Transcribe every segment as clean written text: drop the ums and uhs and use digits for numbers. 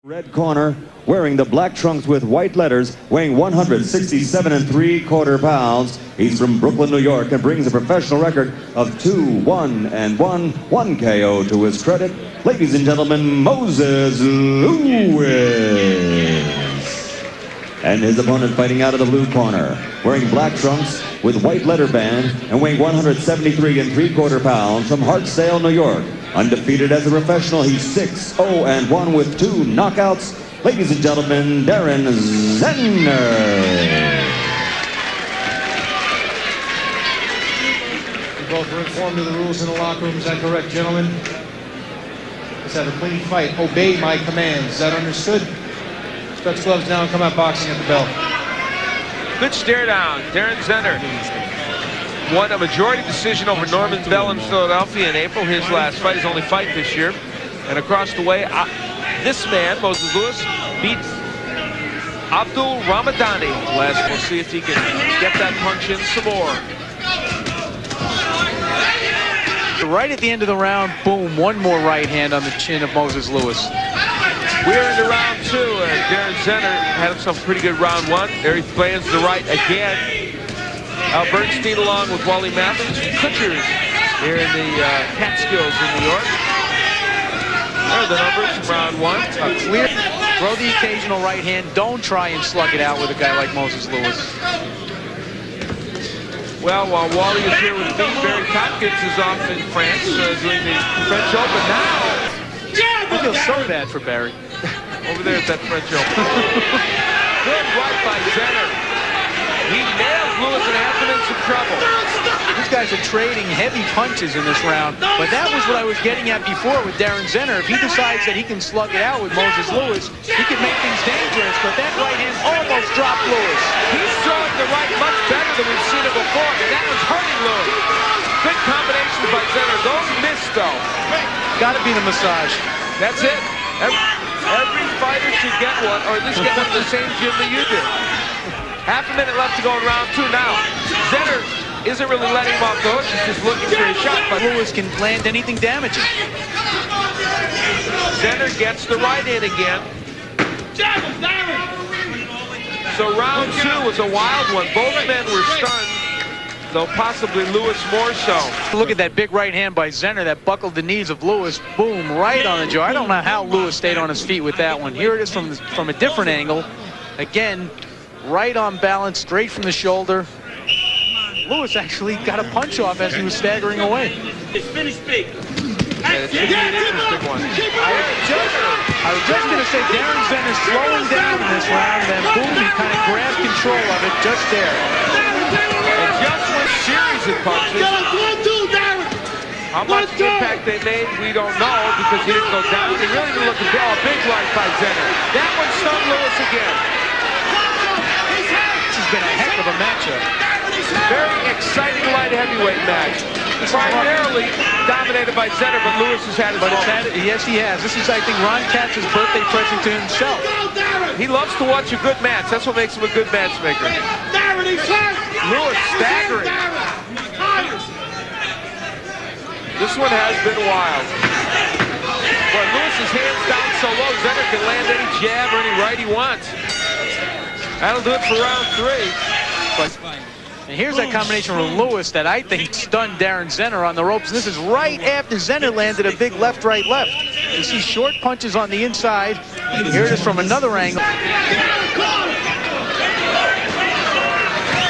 Red corner, wearing the black trunks with white letters, weighing 167 3/4 pounds. He's from Brooklyn, New York, and brings a professional record of 2-1-1, 1 KO to his credit. Ladies and gentlemen, Moses Lewis. And his opponent fighting out of the blue corner, wearing black trunks with white letter band and weighing 173 3/4 pounds, from Hartsdale, New York. Undefeated as a professional, he's 6-0-1 with 2 knockouts. Ladies and gentlemen, Daren Zenner. You both were informed of the rules in the locker room. Is that correct, gentlemen? Let's have a clean fight. Obey my commands. Is that understood? Stretch gloves now and come out boxing at the bell. Good stare down. Daren Zenner won a majority decision over Norman Bell in Philadelphia in April. His last fight, his only fight this year. And across the way, this man, Moses Lewis, beat Abdul Ramadani last. We'll see if he can get that punch in some more. Right at the end of the round, boom, one more right hand on the chin of Moses Lewis. We're into round 2, and Daren Zenner had himself a pretty good round 1. There he lands the right again. Al Bernstein along with Wally Mathis, Kutchers here in the Catskills in New York. There are the numbers from round 1. Clear, throw the occasional right hand. Don't try and slug it out with a guy like Moses Lewis. Well, while Wally is here with me, Barry Tompkins is off in France doing the French Open now. I feel so bad for Barry. Over there at that French Open. Good right by Zenner. He nails Lewis and has him in some trouble. These guys are trading heavy punches in this round, but that was what I was getting at before with Daren Zenner. If he decides that he can slug it out with Moses Lewis, he can make things dangerous, but that right hand almost dropped Lewis. He's throwing the right much better than we've seen it before, and that was hurting Lewis. Good combinations by Zenner. Those missed, though. Got to be the massage. That's it. Every fighter should get one, or at least get one in the same gym that you did. Half a minute left to go in round 2 now. Zenner isn't really letting him off the hook. He's just looking for his shot. But Lewis can land anything damaging. Zenner gets the right in again. So round 2 was a wild one. Both men were stunned, though possibly Lewis more so. Look at that big right hand by Zenner that buckled the knees of Lewis. Boom, right on the jaw. I don't know how Lewis stayed on his feet with that one. Here it is from a different angle. Again, right on balance, straight from the shoulder. Lewis actually got a punch off as he was staggering away. It should be an interesting one. I was just going to say Daren Zenner slowing down in this round, then boom, he kind of grabbed control of it just there. And just with series of punches. How much impact they made, we don't know, because he didn't go down. He really didn't look at a big right by Zenner. That one stunned Lewis again. This has been a heck of a matchup. Very exciting light heavyweight match. Primarily dominated by Zenner, but Lewis has had his moment. Yes, he has. This is, I think, Ron Katz's birthday present to himself. He loves to watch a good match. That's what makes him a good matchmaker. Lewis staggering. This one has been wild. Boy, Lewis's hands down so low, Zenner can land any jab or any right he wants. That'll do it for round 3. And here's that combination from Lewis that I think stunned Daren Zenner on the ropes. And this is right after Zenner landed a big left, right, left. You see short punches on the inside. Here it is from another angle.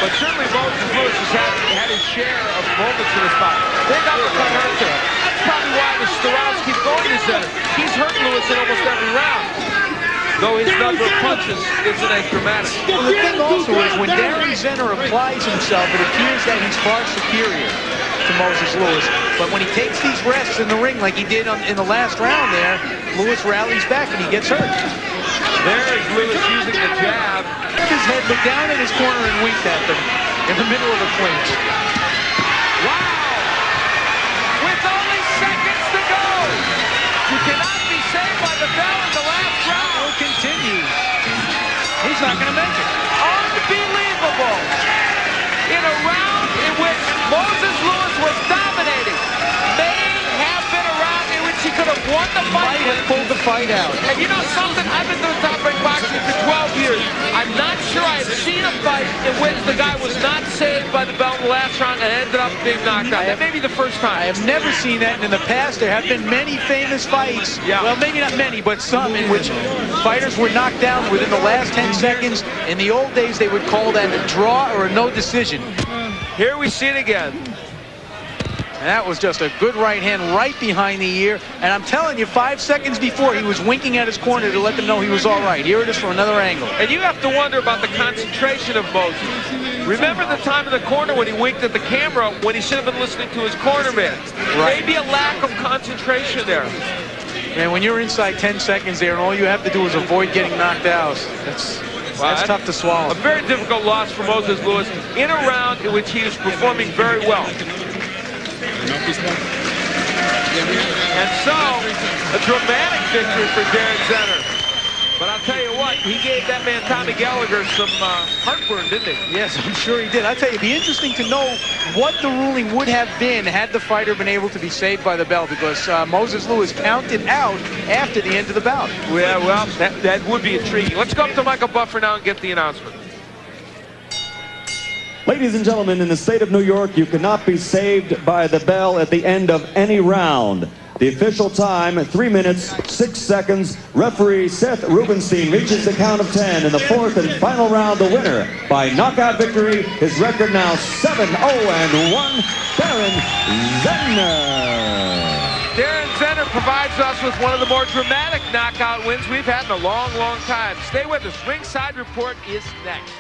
But certainly Moses Lewis has had his share of moments in his fight. Big uppercut hurts him. That's probably why the rounds keep going to Zenner. He's hurt Lewis in almost every round, though his number of punches isn't as dramatic. Well, the thing also is when Daren Zenner applies himself, it appears that he's far superior to Moses Lewis. But when he takes these rests in the ring like he did in the last round there, Lewis rallies back and he gets hurt. There is Lewis using the jab. His head looked down in his corner and winked at them in the middle of the clinch. Wow! With only seconds to go! You cannot be saved by the bell in the last round. Will continue. He's not going to make it. Unbelievable! In a round in which Moses Lewis was dominating, may have been a round in which he could have won the fight. Might have pulled the fight out. And you know something? I've been doing top-rank boxing for 12 years. I'm not sure I've seen a fight in which the guy was not saved by the bell in the last round and ended up being knocked out. That may be the first time. I have never seen that, and in the past there have been many famous fights. Yeah. Well, maybe not many, but some in which fighters were knocked down within the last 10 seconds. In the old days, they would call that a draw or a no decision. Here we see it again. And that was just a good right hand right behind the ear. And I'm telling you, 5 seconds before, he was winking at his corner to let them know he was all right. Here it is from another angle. And you have to wonder about the concentration of Moses. Remember the time in the corner when he winked at the camera when he should have been listening to his cornerman. Right. Maybe a lack of concentration there. Man, when you're inside 10 seconds there and all you have to do is avoid getting knocked out, that's tough to swallow. A very difficult loss for Moses Lewis in a round in which he is performing very well. And so, a dramatic victory for Daren Zenner. But I'll tell you what, he gave that man Tommy Gallagher some heartburn, didn't he? Yes, I'm sure he did. I'll tell you, it'd be interesting to know what the ruling would have been had the fighter been able to be saved by the bell, because Moses Lewis counted out after the end of the bout. Yeah, well, that would be intriguing. Let's go up to Michael Buffer now and get the announcement. Ladies and gentlemen, in the state of New York, you cannot be saved by the bell at the end of any round. The official time, 3 minutes, 6 seconds. Referee Seth Rubenstein reaches the count of 10 in the fourth and final round. The winner by knockout victory. His record now 7-0-1, Daren Zenner. Daren Zenner provides us with one of the more dramatic knockout wins we've had in a long, long time. Stay with us. Ringside Report is next.